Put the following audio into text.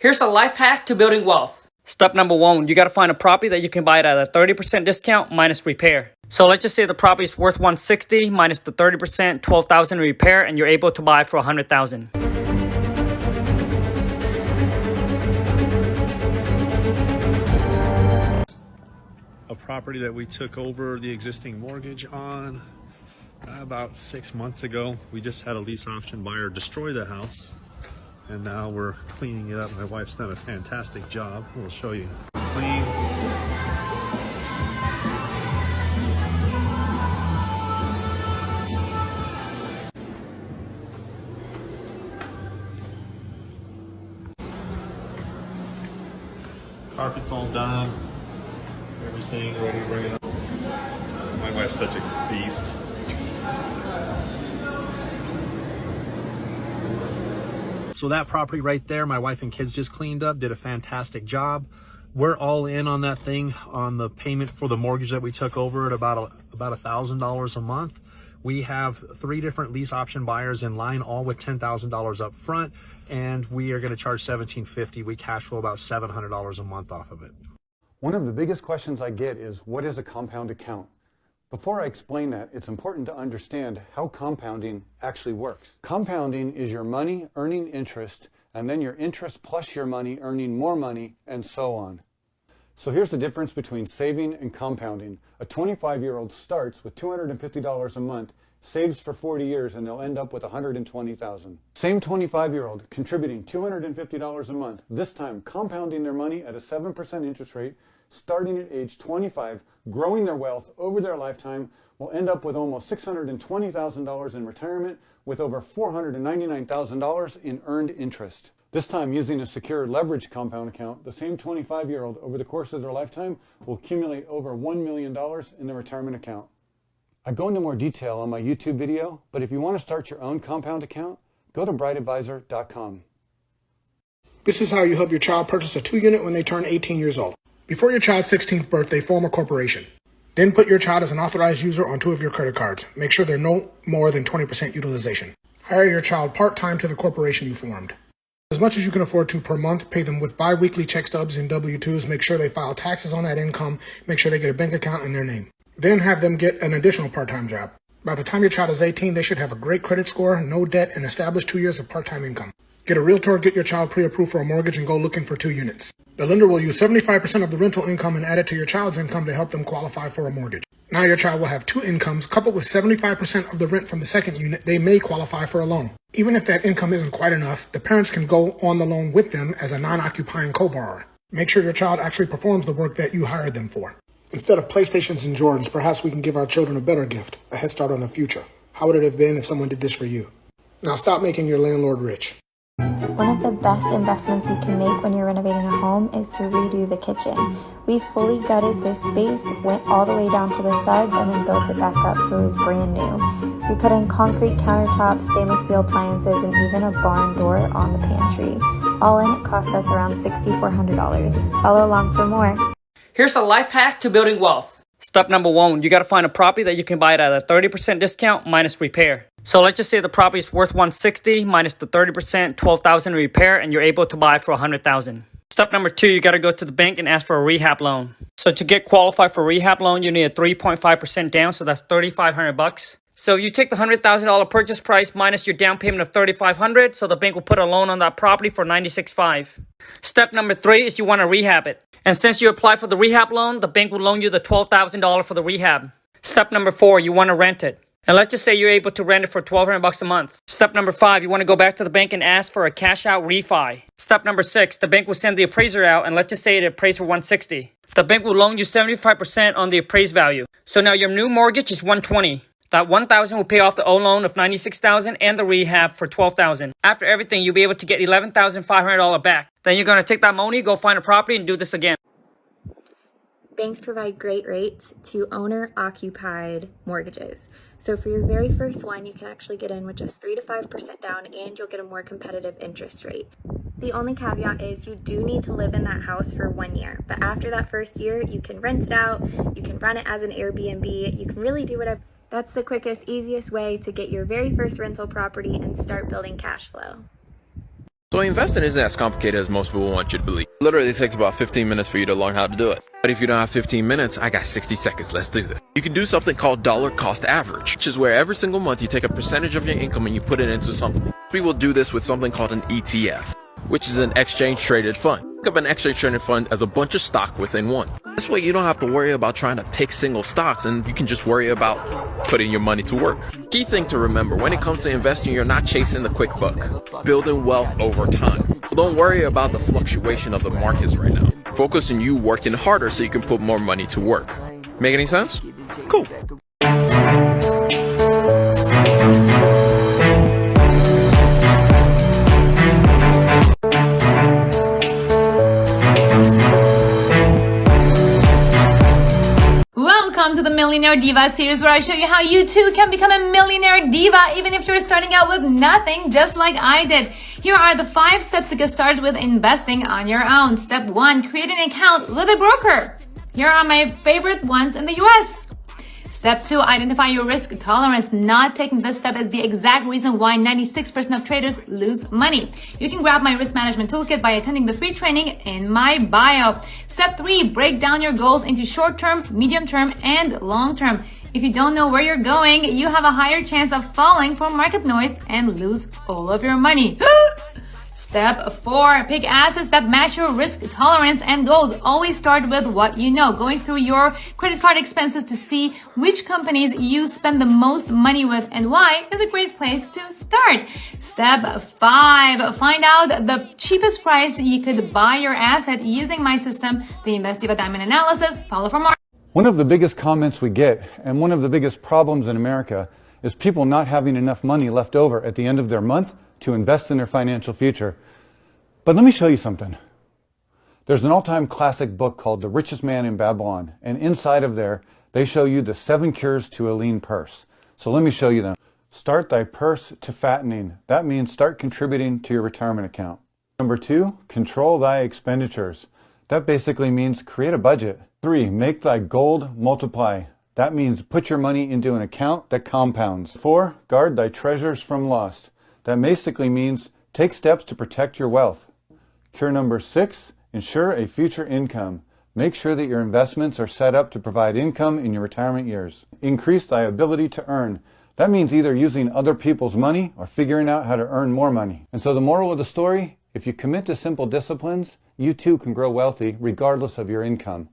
Here's a life hack to building wealth. Step number 1, you got to find a property that you can buy it at a 30% discount minus repair. So let's just say the property is worth $160 minus the 30%, $12,000 in repair, and you're able to buy for $100,000. A property that we took over the existing mortgage on about 6 months ago. We just had a lease option buyer destroy the house, and now we're cleaning it up. My wife's done a fantastic job. We'll show you. Clean. Carpet's all done. Everything ready to bring it up. My wife's such a beast. So that property right there, my wife and kids just cleaned up, did a fantastic job. We're all in on that thing, on the payment for the mortgage that we took over at about $1,000 a month. We have 3 different lease option buyers in line, all with $10,000 up front, and we are going to charge $1,750. We cash flow about $700 a month off of it. One of the biggest questions I get is, what is a compound account? Before I explain that, it's important to understand how compounding actually works. Compounding is your money earning interest, and then your interest plus your money earning more money, and so on. So here's the difference between saving and compounding. A 25-year-old starts with $250 a month, saves for 40 years, and they'll end up with $120,000. Same 25-year-old contributing $250 a month, this time compounding their money at a 7% interest rate, starting at age 25, growing their wealth over their lifetime, will end up with almost $620,000 in retirement with over $499,000 in earned interest. This time, using a secure leveraged compound account, the same 25-year-old over the course of their lifetime will accumulate over $1 million in their retirement account. I go into more detail on my YouTube video, but if you want to start your own compound account, go to brightadvisor.com. This is how you help your child purchase a 2-unit when they turn 18 years old. Before your child's 16th birthday, form a corporation. Then put your child as an authorized user on 2 of your credit cards. Make sure they're no more than 20% utilization. Hire your child part-time to the corporation you formed. As much as you can afford to per month, pay them with bi-weekly check stubs and W-2s. Make sure they file taxes on that income. Make sure they get a bank account in their name. Then have them get an additional part-time job. By the time your child is 18, they should have a great credit score, no debt, and established 2 years of part-time income. Get a realtor, get your child pre-approved for a mortgage, and go looking for 2 units. The lender will use 75% of the rental income and add it to your child's income to help them qualify for a mortgage. Now your child will have 2 incomes, coupled with 75% of the rent from the second unit. They may qualify for a loan. Even if that income isn't quite enough, the parents can go on the loan with them as a non-occupying co-borrower. Make sure your child actually performs the work that you hired them for. Instead of PlayStations and Jordans, perhaps we can give our children a better gift, a head start on the future. How would it have been if someone did this for you? Now stop making your landlord rich. One of the best investments you can make when you're renovating a home is to redo the kitchen. We fully gutted this space, went all the way down to the studs, and then built it back up so it was brand new. We put in concrete countertops, stainless steel appliances, and even a barn door on the pantry. All in, it cost us around $6,400. Follow along for more. Here's a life hack to building wealth. Step number 1, you got to find a property that you can buy it at a 30% discount minus repair. So let's just say the property is worth $160 minus the 30%, $12,000 in repair, and you're able to buy for $100,000. Step number 2, you got to go to the bank and ask for a rehab loan. So to get qualified for a rehab loan, you need a 3.5% down, so that's $3,500. So if you take the $100,000 purchase price minus your down payment of $3,500, so the bank will put a loan on that property for $96,500. Step number 3 is you want to rehab it. And since you apply for the rehab loan, the bank will loan you the $12,000 for the rehab. Step number 4, you want to rent it. And let's just say you're able to rent it for $1,200 a month. Step number 5, you want to go back to the bank and ask for a cash out refi. Step number 6, the bank will send the appraiser out, and let's just say it appraised for $160. The bank will loan you 75% on the appraised value. So now your new mortgage is $120. That $1,000 will pay off the old loan of $96,000 and the rehab for $12,000. After everything, you'll be able to get $11,500 back. Then you're going to take that money, go find a property, and do this again. Banks provide great rates to owner-occupied mortgages. So for your very first one, you can actually get in with just 3 to 5% down, and you'll get a more competitive interest rate. The only caveat is you do need to live in that house for 1 year. But after that first year, you can rent it out, you can run it as an Airbnb, you can really do whatever. That's the quickest, easiest way to get your very first rental property and start building cash flow. So investing isn't as complicated as most people want you to believe. It literally takes about 15 minutes for you to learn how to do it. But if you don't have 15 minutes, I got 60 seconds. Let's do this. You can do something called dollar cost average, which is where every single month you take a percentage of your income and you put it into something. We will do this with something called an ETF, which is an exchange traded fund. Think of an exchange traded fund as a bunch of stock within one. This way you don't have to worry about trying to pick single stocks, and you can just worry about putting your money to work. Key thing to remember, when it comes to investing, you're not chasing the quick buck, building wealth over time. Don't worry about the fluctuation of the markets right now. Focus on you working harder so you can put more money to work. Make any sense? Cool. Welcome to the Millionaire Diva series, where I show you how you too can become a millionaire diva even if you're starting out with nothing, just like I did. Here are the 5 steps to get started with investing on your own. Step 1, create an account with a broker. Here are my favorite ones in the US. Step 2, identify your risk tolerance. Not taking this step is the exact reason why 96% of traders lose money. You can grab my risk management toolkit by attending the free training in my bio. Step 3, break down your goals into short-term, medium-term, and long-term. If you don't know where you're going, you have a higher chance of falling for market noise and lose all of your money. Step 4, pick assets that match your risk tolerance and goals. Always start with what you know. Going through your credit card expenses to see which companies you spend the most money with and why is a great place to start. Step 5, find out the cheapest price you could buy your asset using my system, the Invest Diva Diamond Analysis. Follow for more. One of the biggest comments we get, and one of the biggest problems in America, is people not having enough money left over at the end of their month to invest in their financial future. But let me show you something. There's an all-time classic book called The Richest Man in Babylon, and inside of there, they show you the 7 cures to a lean purse. So let me show you them. Start thy purse to fattening. That means start contributing to your retirement account. Number 2, control thy expenditures. That basically means create a budget. 3, make thy gold multiply. That means put your money into an account that compounds. 4, guard thy treasures from loss. That basically means take steps to protect your wealth. Cure number 6, ensure a future income. Make sure that your investments are set up to provide income in your retirement years. Increase thy ability to earn. That means either using other people's money or figuring out how to earn more money. And so the moral of the story, if you commit to simple disciplines, you too can grow wealthy regardless of your income.